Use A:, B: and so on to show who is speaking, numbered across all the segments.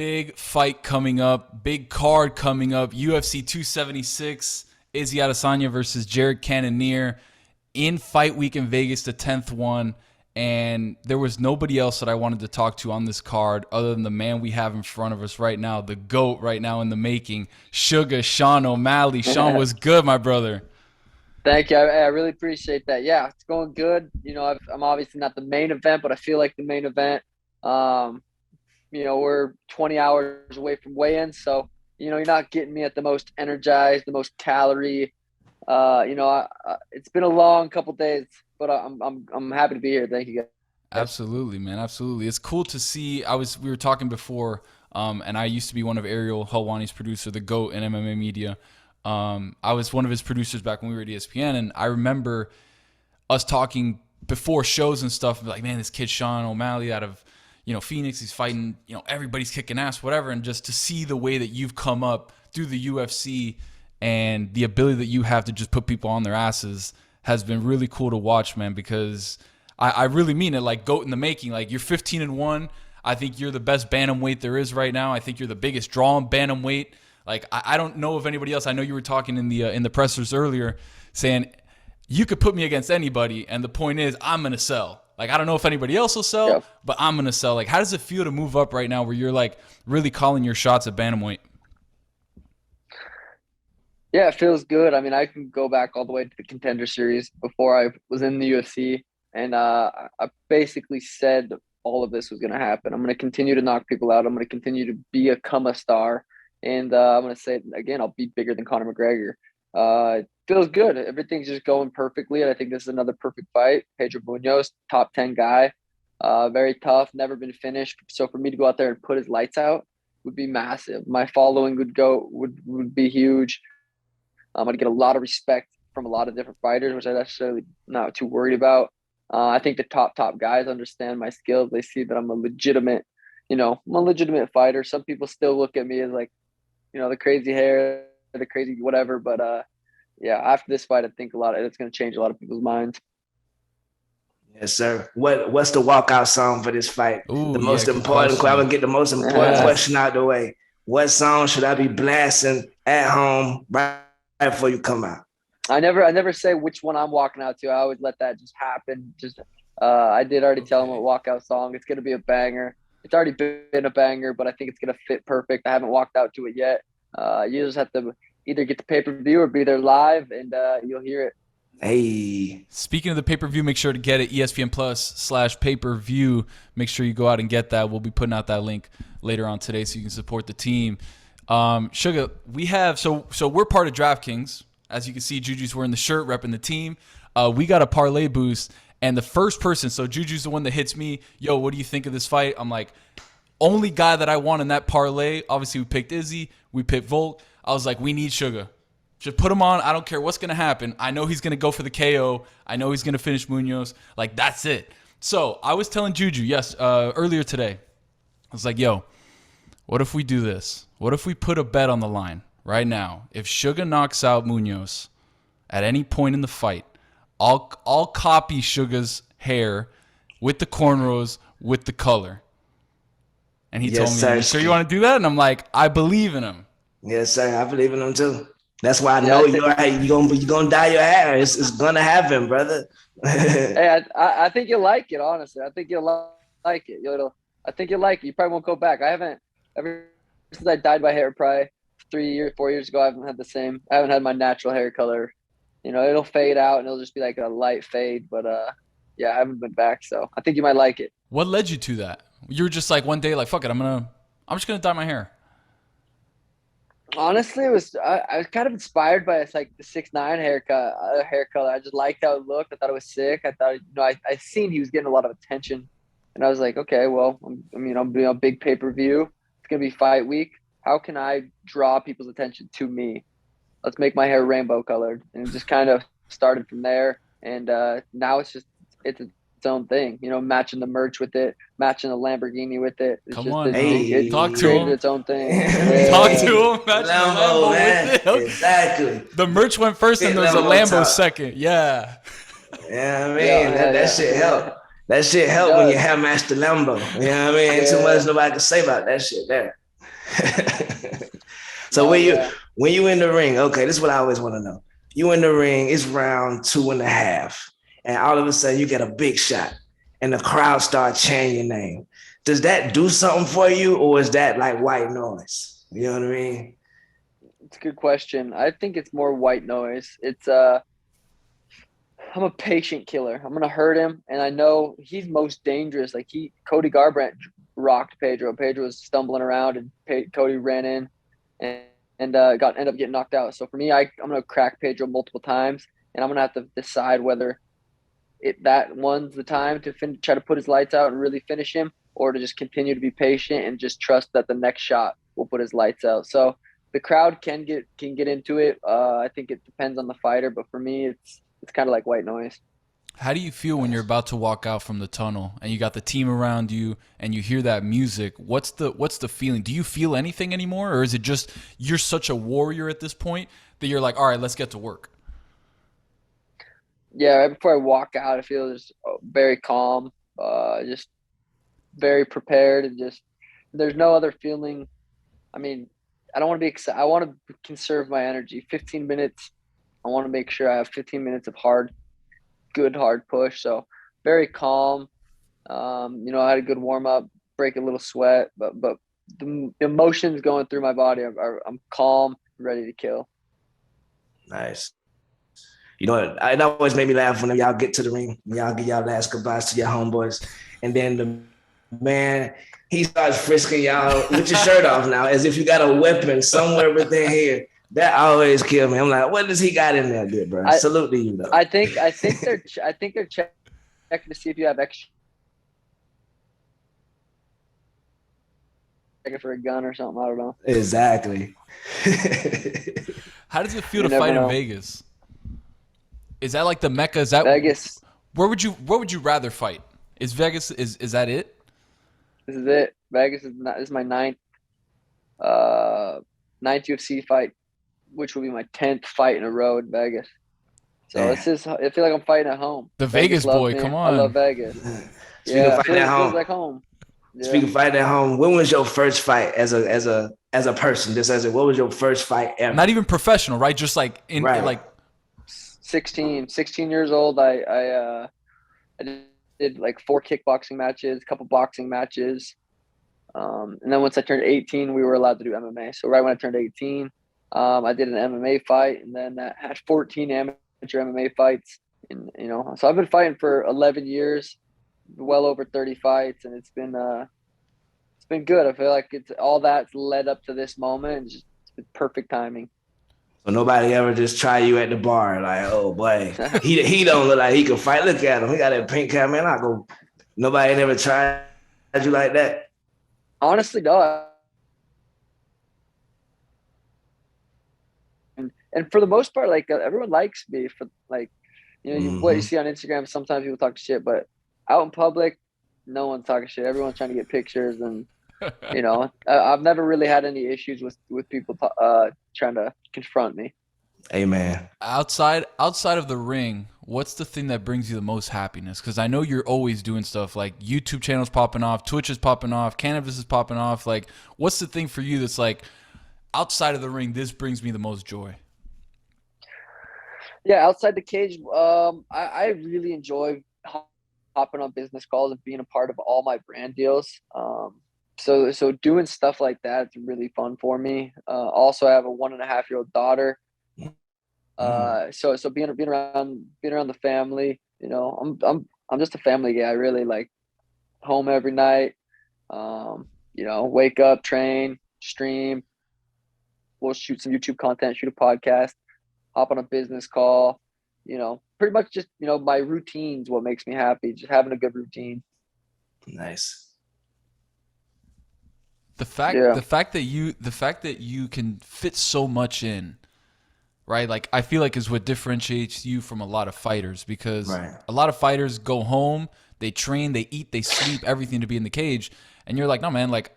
A: big fight coming up, big card coming up. UFC 276, Izzy Adesanya versus Jared Cannonier in Fight Week in Vegas, the 10th one. And there was nobody else that I wanted to talk to on this card other than the man we have in front of us right now, the GOAT right now in the making, SUGA Sean O'Malley. Sean, was good, my brother?
B: Thank you. I really appreciate that. Yeah, it's going good. You know, I'm obviously not the main event, but I feel like the main event. You know, we're 20 hours away from weigh-in, so, you know, you're not getting me at the most energized, the most calorie. You know, it's been a long couple days, but I'm happy to be here. Thank you, guys.
A: Absolutely, man. Absolutely. It's cool to see. We were talking before, and I used to be one of Ariel Helwani's producer, the GOAT in MMA media. I was one of his producers back when we were at ESPN, and I remember us talking before shows and stuff, like, man, this kid Sean O'Malley out of, you know, Phoenix, he's fighting, you know, everybody's kicking ass, whatever. And just to see the way that you've come up through the UFC and the ability that you have to just put people on their asses has been really cool to watch, man, because I really mean it, like GOAT in the making. Like, you're 15-1. I think you're the best bantamweight there is right now. I think you're the biggest draw in bantamweight. Like, I don't know of anybody else. I know you were talking in the pressers earlier saying you could put me against anybody, and the point is I'm going to sell. Like, I don't know if anybody else will sell,
B: Yep.
A: but I'm going to sell. Like, how does it feel to move up right now where you're, like, really calling your shots at bantamweight?
B: Yeah, it feels good. I mean, I can go back all the way to the Contender Series before I was in the UFC, and I basically said all of this was going to happen. I'm going to continue to knock people out. I'm going to continue to become a star, and I'm going to say it again, I'll be bigger than Conor McGregor. It feels good. Everything's just going perfectly, and I think this is another perfect fight. Pedro Munoz, top 10 guy, very tough, never been finished. So for me to go out there and put his lights out would be massive. My following would be huge. I'm going to get a lot of respect from a lot of different fighters, which I'm necessarily not too worried about. I think the top guys understand my skills. They see that I'm a legitimate fighter. Some people still look at me as, like, you know, the crazy hair, the crazy whatever. But yeah, after this fight, I think it's going to change a lot of people's minds.
C: Yes, sir. What's the walkout song for this fight?
A: Ooh,
C: the most important. I'm gonna get the most important question out the way. What song should I be blasting at home right before you come out?
B: I never say which one I'm walking out to. I always let that just happen. I did already tell him what walkout song. It's gonna be a banger. It's already been a banger, but I think it's gonna fit perfect. I haven't walked out to it yet. You just have to either get the pay-per-view or be there live, and you'll hear it.
C: Hey.
A: Speaking of the pay-per-view, make sure to get it, ESPN Plus/pay-per-view. Make sure you go out and get that. We'll be putting out that link later on today so you can support the team. SUGA, we have so we're part of DraftKings. As you can see, Juju's wearing the shirt, repping the team. We got a parlay boost, and the first person, so Juju's the one that hits me, yo, what do you think of this fight? I'm like, only guy that I want in that parlay, obviously we picked Izzy, we picked Volk. I was like, we need SUGA. Just put him on. I don't care what's going to happen. I know he's going to go for the KO. I know he's going to finish Munoz. Like, that's it. So I was telling Juju, earlier today, I was like, yo, what if we do this? What if we put a bet on the line right now? If SUGA knocks out Munoz at any point in the fight, I'll copy SUGA's hair with the cornrows, with the color. And he told me, you sure you want to do that? And I'm like, I believe in him.
C: Yes, sir. I believe in him too. That's why I know you're gonna dye your hair. It's gonna happen, brother.
B: Hey, I think you'll like it. Honestly, I think you'll like it. I think you'll like it. You probably won't go back. I haven't ever since I dyed my hair probably 4 years ago. I haven't had the same. I haven't had my natural hair color. You know, it'll fade out and it'll just be like a light fade. But yeah, I haven't been back, so I think you might like it.
A: What led you to that? You were just like one day, like, fuck it, I'm just gonna dye my hair.
B: Honestly, I was kind of inspired by the 6'9" hair color. I just liked how it looked. I thought it was sick. I thought, I seen he was getting a lot of attention, and I was like, okay, well, I'm doing a big pay-per-view. It's gonna be fight week. How can I draw people's attention to me? Let's make my hair rainbow colored, and it just kind of started from there. And now it's its own thing, matching the merch with it, matching the Lamborghini with it. It's
A: Come on,
B: it's
A: talk to him.
B: Its own thing.
A: Talk to him. Matching
C: Lambo, man.
A: with it.
C: Exactly.
A: The merch went first, and there was a Lambo second. Yeah.
C: Yeah, I mean that shit help. That shit help when you have matched the Lambo. You know what I mean? Ain't too much nobody can say about that shit there. So when you in the ring, okay, this is what I always want to know. You in the ring, it's round 2.5, and all of a sudden you get a big shot, and the crowd start chanting your name. Does that do something for you, or is that like white noise? You know what I mean?
B: It's a good question. I think it's more white noise. It's I'm a patient killer. I'm gonna hurt him, and I know he's most dangerous. Like Cody Garbrandt rocked Pedro. Pedro was stumbling around, and Cody ran in, and ended up getting knocked out. So for me, I'm gonna crack Pedro multiple times, and I'm gonna have to decide whether that one's the time to try to put his lights out and really finish him, or to just continue to be patient and just trust that the next shot will put his lights out. So the crowd can get into it. I think it depends on the fighter, but for me, it's kind of like white noise.
A: How do you feel when you're about to walk out from the tunnel and you got the team around you and you hear that music? What's the feeling? Do you feel anything anymore, or is it just you're such a warrior at this point that you're like, all right, let's get to work?
B: Yeah, right before I walk out, I feel just very calm, just very prepared, and just there's no other feeling. I mean, I don't want to be excited. I want to conserve my energy. 15 minutes. I want to make sure I have 15 minutes of good hard push. So very calm. I had a good warm up, break a little sweat, but the emotions going through my body I'm calm, ready to kill.
C: Nice. You know what? It always made me laugh when y'all get to the ring, when y'all get y'all last goodbyes to your homeboys, and then the man, he starts frisking y'all with your shirt off now, as if you got a weapon somewhere within here. That always killed me. I'm like, what does he got in there, good bro? Salute to you though.
B: I think they're checking to see if you have extra. Checking for a gun or something. I don't know.
C: Exactly.
A: How does it feel to fight in Vegas? Is that like the Mecca? Is that
B: Vegas?
A: Where would you rather fight? Is Vegas is that it?
B: This is it. Vegas is my ninth UFC fight, which will be my 10th fight in a row in Vegas. So I feel like I'm fighting at home.
A: The Vegas boy, come on.
B: I love Vegas.
C: Speaking of fighting at home,
B: feels like home. Yeah.
C: Speaking of fighting at home, when was your first fight as a person? What was your first fight ever?
A: Not even professional, right? Just like like
B: 16 years old. I did like 4 kickboxing matches, a couple boxing matches. And then once I turned 18, we were allowed to do MMA. So right when I turned 18, I did an MMA fight, and then I had 14 amateur MMA fights. And, so I've been fighting for 11 years, well over 30 fights, and it's been good. I feel like it's all that's led up to this moment. It's perfect timing.
C: So nobody ever just try you at the bar like, oh boy, he don't look like he can fight. Look at him, he got that pink cap, man. Nobody never tried you like that.
B: Honestly, no. And for the most part, like everyone likes me for like, what you see on Instagram. Sometimes people talk shit, but out in public, no one's talking shit. Everyone's trying to get pictures, and I've never really had any issues with people trying to confront me.
C: Amen.
A: Outside of the ring, what's the thing that brings you the most happiness? Because I know you're always doing stuff like YouTube channels popping off, Twitch is popping off, Cannabis is popping off. Like, what's the thing for you that's like, outside of the ring, this brings me the most joy?
B: Yeah, outside the cage, I really enjoy hopping on business calls and being a part of all my brand deals. So doing stuff like that is really fun for me. Also, I have a 1.5-year-old daughter. So being around the family, I'm just a family guy. I really like home every night. Wake up, train, stream. We'll shoot some YouTube content, shoot a podcast, hop on a business call. Pretty much just my routine's what makes me happy. Just having a good routine.
C: Nice.
A: The fact that you can fit so much in, right? Like, I feel like is what differentiates you from a lot of fighters, because a lot of fighters go home, they train, they eat, they sleep, everything to be in the cage, and you're like, no man, like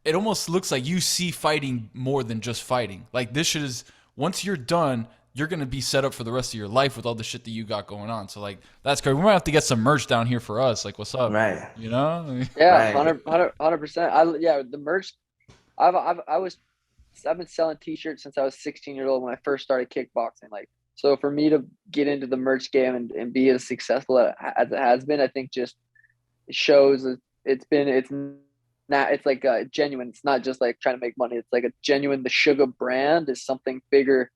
A: it almost looks like you see fighting more than just fighting. Like, this shit is, once you're done, you're going to be set up for the rest of your life with all the shit that you got going on. So, like, that's crazy. We might have to get some merch down here for us. Like, what's up?
C: Right.
B: Yeah, 100%. The merch, I've been selling t-shirts since I was 16 years old when I first started kickboxing. Like, so for me to get into the merch game and be as successful as it has been, I think just shows it's like genuine. It's not just like trying to make money. It's like a genuine, the SUGA brand is something bigger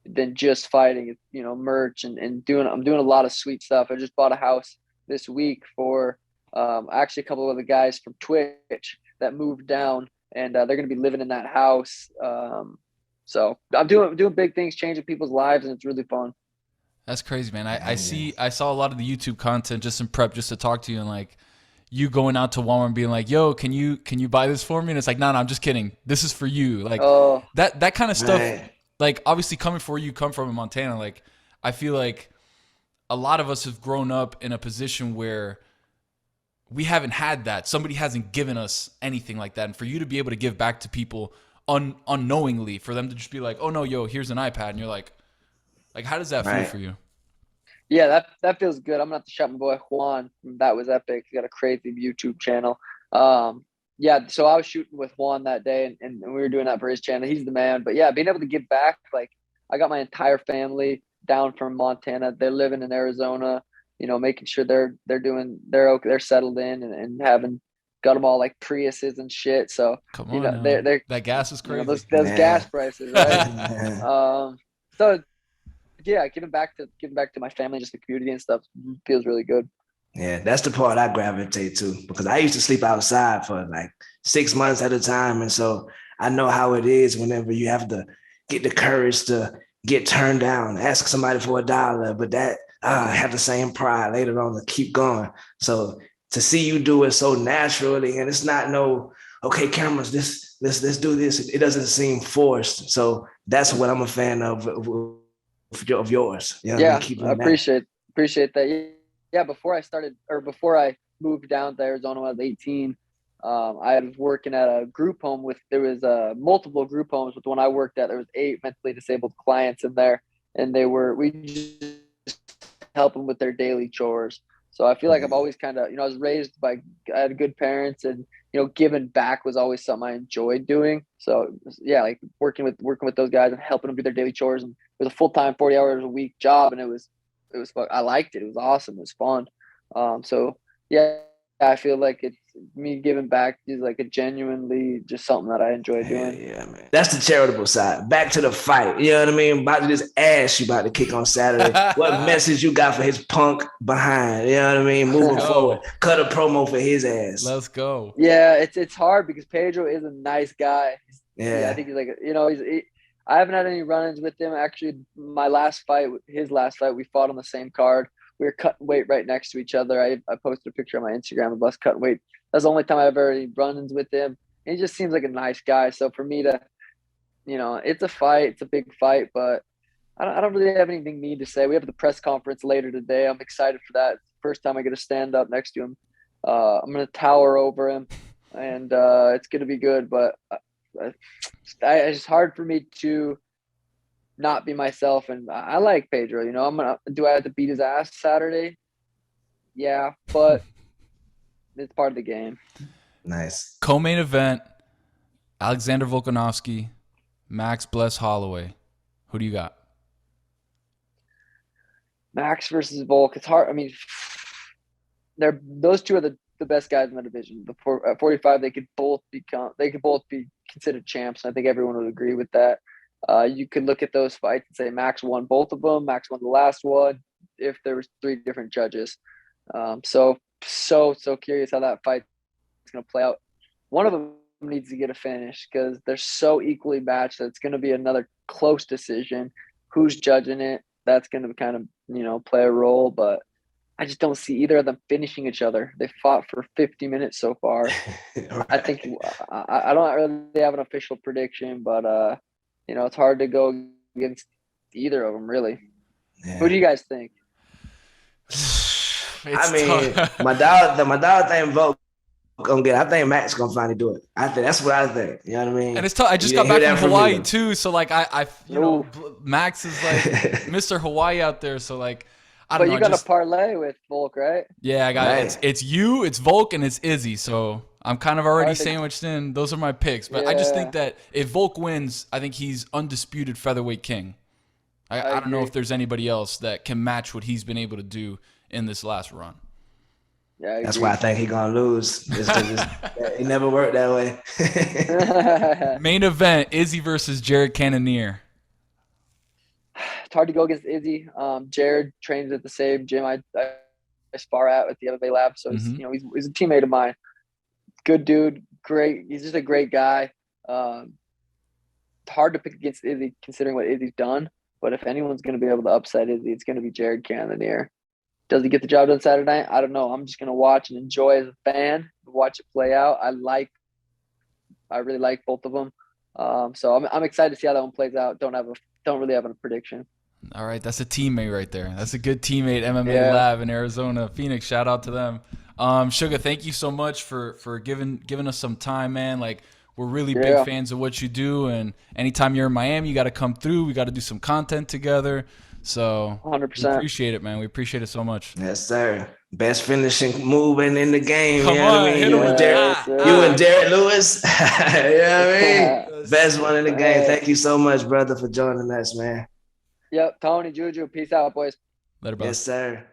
B: than just fighting. It's, you know, merch and I'm doing a lot of sweet stuff. I just bought a house this week for actually a couple of the guys from Twitch that moved down, and they're going to be living in that house. So I'm doing big things, changing people's lives, and it's really fun.
A: That's crazy, man. I saw a lot of the YouTube content just in prep, just to talk to you, and like you going out to Walmart and being like, "Yo, can you buy this for me?" And it's like, "No, I'm just kidding. This is for you." Like that kind of stuff.
C: Man.
A: Like obviously coming for you, come from in Montana. Like I feel like a lot of us have grown up in a position where we haven't had that. Somebody hasn't given us anything like that. And for you to be able to give back to people unknowingly, for them to just be like, "Oh no, yo, here's an iPad," and you're like, how does that feel for you?
B: Yeah, that feels good. I'm gonna have to shout my boy Juan. That was epic. He got a crazy YouTube channel. Yeah, so I was shooting with Juan that day, and we were doing that for his channel. He's the man. But yeah, being able to give back, like I got my entire family down from Montana. They're living in Arizona, you know, making sure they're settled in and having got them all like Priuses and shit. So
A: Come on,
B: you know, they're
A: that gas is crazy.
B: You know, those gas prices, right? So yeah, giving back to my family, just the community and stuff feels really good.
C: Yeah, that's the part I gravitate to, because I used to sleep outside for like 6 months at a time. And so I know how it is whenever you have to get the courage to get turned down, ask somebody for $1, but that have the same pride later on to keep going. So to see you do it so naturally, and it's not okay, cameras, let's do this. It doesn't seem forced. So that's what I'm a fan of yours. You know,
B: yeah, I appreciate that. Yeah, before I moved down to Arizona when I was 18, I was working at a group home there was multiple group homes, but the one I worked at, there was 8 mentally disabled clients in there, and we just help them with their daily chores. So I feel like I've always kind of, you know, I had good parents, and, you know, giving back was always something I enjoyed doing. So yeah, like working with those guys and helping them do their daily chores, and it was a full-time 40 hours a week job, and it was I liked it. It was awesome. It was fun. So yeah, I feel like it's me giving back is like a genuinely just something that I enjoy doing.
C: Yeah, man. That's the charitable side. Back to the fight. You know what I mean? About to this ass you about to kick on Saturday. What message you got for his punk behind? You know what I mean? Moving forward. Cut a promo for his ass.
A: Let's go.
B: Yeah, it's hard because Pedro is a nice guy.
C: Yeah,
B: I think he's like, you know, I haven't had any run-ins with him. Actually, his last fight, we fought on the same card. We were cutting weight right next to each other. I posted a picture on my Instagram of us cutting weight. That's the only time I've ever had any run-ins with him. And he just seems like a nice guy. So for me to, you know, it's a fight. It's a big fight, but I don't really have anything mean to say. We have the press conference later today. I'm excited for that. It's the first time I get to stand up next to him. I'm going to tower over him, and it's going to be good. But it's hard for me to not be myself, and I like Pedro. You know, do I have to beat his ass Saturday? Yeah, but it's part of the game.
C: Nice.
A: Co-main event: Alexander Volkanovski, Max Bless Holloway. Who do you got?
B: Max versus Volk. It's hard. I mean, those two are the best guys in the division. At 45, they could both be considered champs. I think everyone would agree with that. You could look at those fights and say Max won both of them. Max won the last one if there was 3 different judges. So curious how that fight is going to play out. One of them needs to get a finish because they're so equally matched that it's going to be another close decision. Who's judging it? That's going to kind of, you know, play a role, but I just don't see either of them finishing each other. They fought for 50 minutes so far. Right. I think I don't really have an official prediction, but you know, it's hard to go against either of them, really. Yeah. Who do you guys think?
C: My dog thing Volk gonna get. I think Max gonna finally do it. That's what I think. You know what I mean?
A: And it's tough. I just got back from Hawaii too, so like I you know, Max is like Mr. Hawaii out there, so like. I don't know,
B: you got a parlay with Volk, right?
A: Yeah, I got it. It's you, it's Volk, and it's Izzy. So I'm kind of already
B: Hard to-
A: sandwiched in. Those are my picks. But I just think that if Volk wins, I think he's undisputed featherweight king. I don't know if there's anybody else that can match what he's been able to do in this last run.
B: Yeah,
C: That's why I think he's going to lose. It never worked that way.
A: Main event, Izzy versus Jared Cannonier.
B: It's hard to go against Izzy. Jared trains at the same gym I spar at the MMA lab. So he's, he's a teammate of mine. Good dude. Great. He's just a great guy. Hard to pick against Izzy considering what Izzy's done. But if anyone's going to be able to upset Izzy, it's going to be Jared Cannonier. Does he get the job done Saturday night? I don't know. I'm just going to watch and enjoy as a fan, watch it play out. I really like both of them. So I'm excited to see how that one plays out. Don't really have a prediction.
A: All right, that's a teammate right there. That's a good teammate, MMA Lab in Arizona, Phoenix. Shout out to them. Suga, thank you so much for giving us some time, man. Like, we're really big fans of what you do, and anytime you're in Miami, you got to come through. We got to do some content together. So
B: 100%.
A: We appreciate it, man. We appreciate it so much.
C: Yes, sir. Best finishing moving in the game.
A: Come
C: you know
A: on,
C: what I mean?
A: hit him with that.
C: You and Derek Lewis. You know what I mean? Best one in the game. Thank you so much, brother, for joining us, man.
B: Yep. Tony, Juju, peace out, boys.
A: Later, bro.
C: Yes, sir.